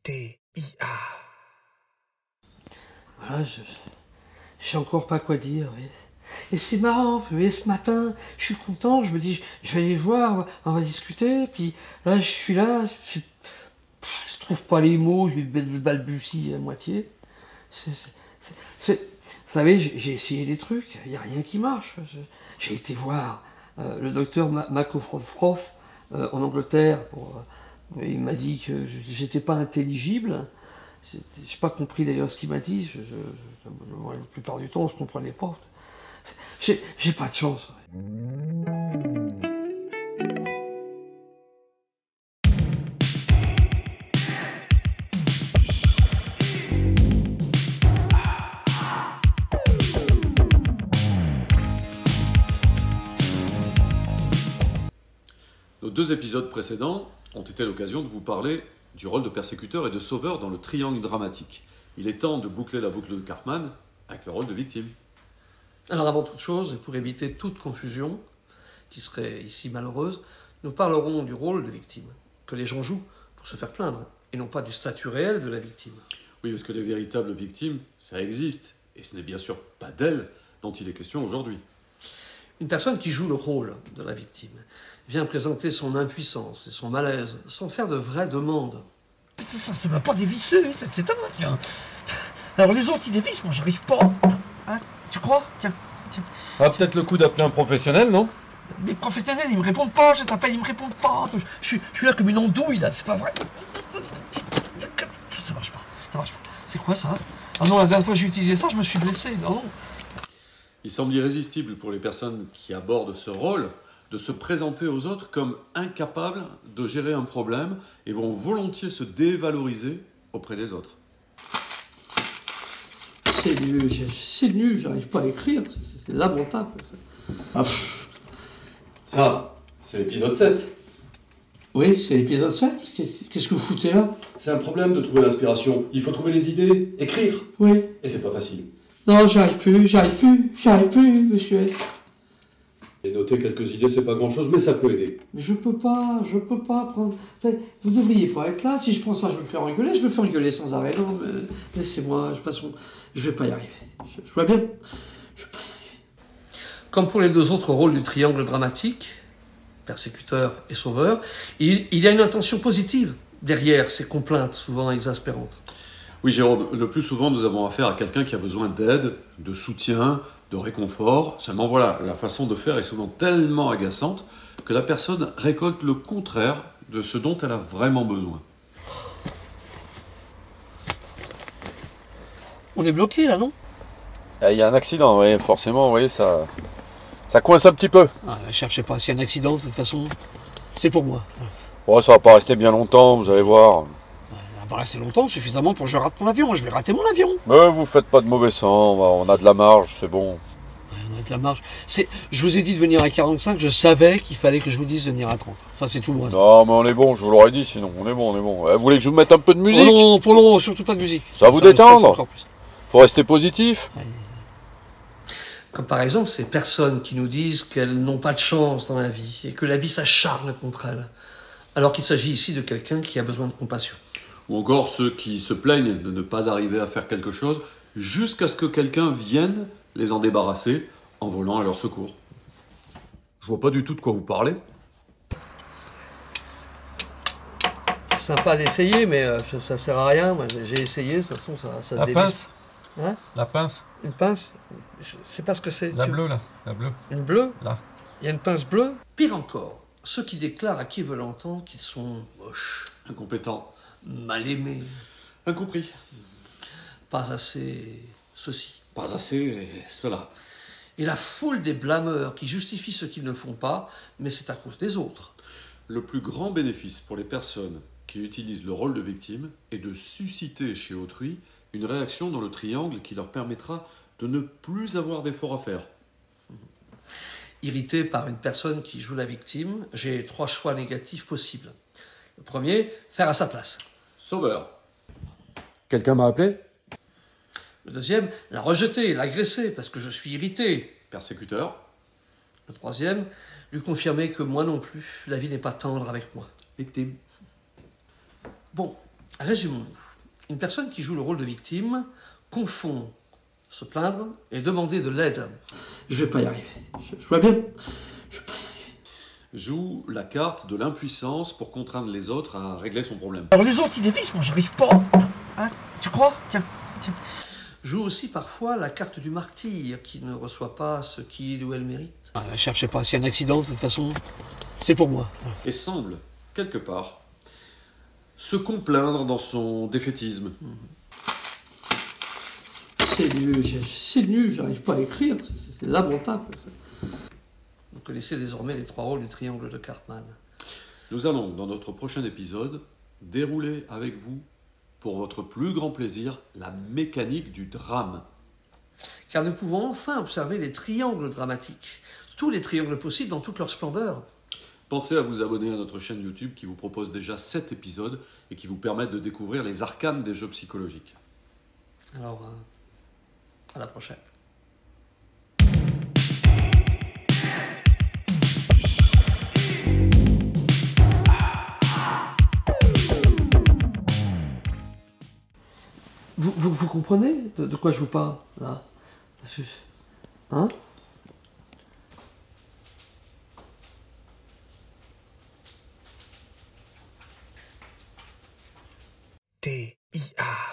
TIA. Voilà, je sais encore pas quoi dire. Et c'est marrant, mais ce matin, je suis content, je me dis, je vais aller voir, on va discuter, puis là, je suis là, je trouve pas les mots, je balbutie à moitié. Vous savez, j'ai essayé des trucs, il n'y a rien qui marche. J'ai été voir le docteur Makofrof en Angleterre, il m'a dit que j'étais pas intelligible. J'ai pas compris d'ailleurs ce qu'il m'a dit, la plupart du temps je comprenais pas. J'ai pas de chance. Nos 2 épisodes précédents ont été l'occasion de vous parler du rôle de persécuteur et de sauveur dans le triangle dramatique. Il est temps de boucler la boucle de Karpman avec le rôle de victime. Alors avant toute chose, et pour éviter toute confusion, qui serait ici malheureuse, nous parlerons du rôle de victime, que les gens jouent pour se faire plaindre, et non pas du statut réel de la victime. Oui, parce que les véritables victimes, ça existe, et ce n'est bien sûr pas d'elles dont il est question aujourd'hui. Une personne qui joue le rôle de la victime vient présenter son impuissance et son malaise sans faire de vraies demandes. Ça va pas dévisser, c'est dingue. Alors les autres ils dévissent, moi j'arrive pas. Hein, tu crois? Tiens. Ah, peut-être le coup d'appeler un professionnel, non? Les professionnels ils me répondent pas, je t'appelle ils me répondent pas. Je suis là comme une andouille là, c'est pas vrai. Ça marche pas. C'est quoi ça? Ah non, la dernière fois que j'ai utilisé ça, je me suis blessé. Non. Il semble irrésistible pour les personnes qui abordent ce rôle de se présenter aux autres comme incapables de gérer un problème et vont volontiers se dévaloriser auprès des autres. C'est nul, j'arrive pas à écrire, c'est lamentable. Ça, c'est l'épisode 7. Oui, c'est l'épisode 7, qu'est-ce que vous foutez là? C'est un problème de trouver l'inspiration. Il faut trouver les idées, écrire. Oui. Et c'est pas facile. Non, j'arrive plus, monsieur. Et noter quelques idées, c'est pas grand-chose, mais ça peut aider. Mais je peux pas prendre... Enfin, vous devriez pas être là, si je prends ça, je me fais engueuler sans arrêt. Non, mais laissez-moi, de toute façon, je vais pas y arriver. Je vois bien, je vais pas y arriver. Comme pour les 2 autres rôles du triangle dramatique, persécuteur et sauveur, il y a une intention positive derrière ces complaintes souvent exaspérantes. Oui, Jérôme, le plus souvent, nous avons affaire à quelqu'un qui a besoin d'aide, de soutien, de réconfort. Seulement voilà, la façon de faire est souvent tellement agaçante que la personne récolte le contraire de ce dont elle a vraiment besoin. On est bloqué là, non? Il y a un accident, oui, forcément, vous voyez, ça coince un petit peu. Ah, cherchez pas, s'il y a un accident, de toute façon, c'est pour moi. Bon, ça va pas rester bien longtemps, vous allez voir. Ça va pas rester longtemps, suffisamment pour que je rate mon avion. Je vais rater mon avion. Mais vous faites pas de mauvais sang, on a de la marge, c'est bon. On a de la marge. Je vous ai dit de venir à 45, je savais qu'il fallait que je vous dise de venir à 30. Ça, c'est tout le hasard. Non, mais on est bon, je vous l'aurais dit sinon, on est bon. Vous voulez que je vous mette un peu de musique? Oh non, surtout pas de musique. Ça vous me stresse détendre? encore plus. Faut rester positif. Comme par exemple ces personnes qui nous disent qu'elles n'ont pas de chance dans la vie et que la vie s'acharne contre elles, alors qu'il s'agit ici de quelqu'un qui a besoin de compassion. Ou encore ceux qui se plaignent de ne pas arriver à faire quelque chose jusqu'à ce que quelqu'un vienne les en débarrasser en volant à leur secours. Je vois pas du tout de quoi vous parlez. C'est sympa d'essayer, mais ça sert à rien. Moi, j'ai essayé, de toute façon, ça se La dévisse. pince. Hein? La pince. Une pince? Je sais pas ce que c'est. La bleue, là. La bleue. Une bleue? Là. Il y a une pince bleue? Pire encore, ceux qui déclarent à qui veulent entendre qu'ils sont moches, Incompétent. mal aimés, Incompris. pas assez ceci. Pas assez cela. Et la foule des blâmeurs qui justifient ce qu'ils ne font pas, mais c'est à cause des autres. Le plus grand bénéfice pour les personnes qui utilisent le rôle de victime est de susciter chez autrui une réaction dans le triangle qui leur permettra de ne plus avoir d'efforts à faire. Irrité par une personne qui joue la victime, j'ai 3 choix négatifs possibles. Le premier, faire à sa place. Sauveur. Quelqu'un m'a appelé? Le deuxième, la rejeter, l'agresser parce que je suis irrité. Persécuteur. Le troisième, lui confirmer que moi non plus, la vie n'est pas tendre avec moi. Victime. Bon, Résumons. Une personne qui joue le rôle de victime confond se plaindre et demander de l'aide. Je vais pas y arriver. Je vois bien. Joue la carte de l'impuissance pour contraindre les autres à régler son problème. Alors les antidévismes, moi j'arrive pas. Hein, tu crois? Tiens. Joue aussi parfois la carte du martyr qui ne reçoit pas ce qu'il ou elle mérite. Cherchez pas, s'il y a un accident, de toute façon, c'est pour moi. Et semble, quelque part, se complaindre dans son défaitisme. C'est nul, j'arrive pas à écrire, c'est lamentable. Vous connaissez désormais les 3 rôles du triangle de Karpman. Nous allons, dans notre prochain épisode, dérouler avec vous, pour votre plus grand plaisir, la mécanique du drame. Car nous pouvons enfin observer les triangles dramatiques, tous les triangles possibles dans toute leur splendeur. Pensez à vous abonner à notre chaîne YouTube qui vous propose déjà 7 épisodes et qui vous permettent de découvrir les arcanes des jeux psychologiques. Alors, à la prochaine. Vous comprenez de quoi je vous parle, là? Hein? TIA.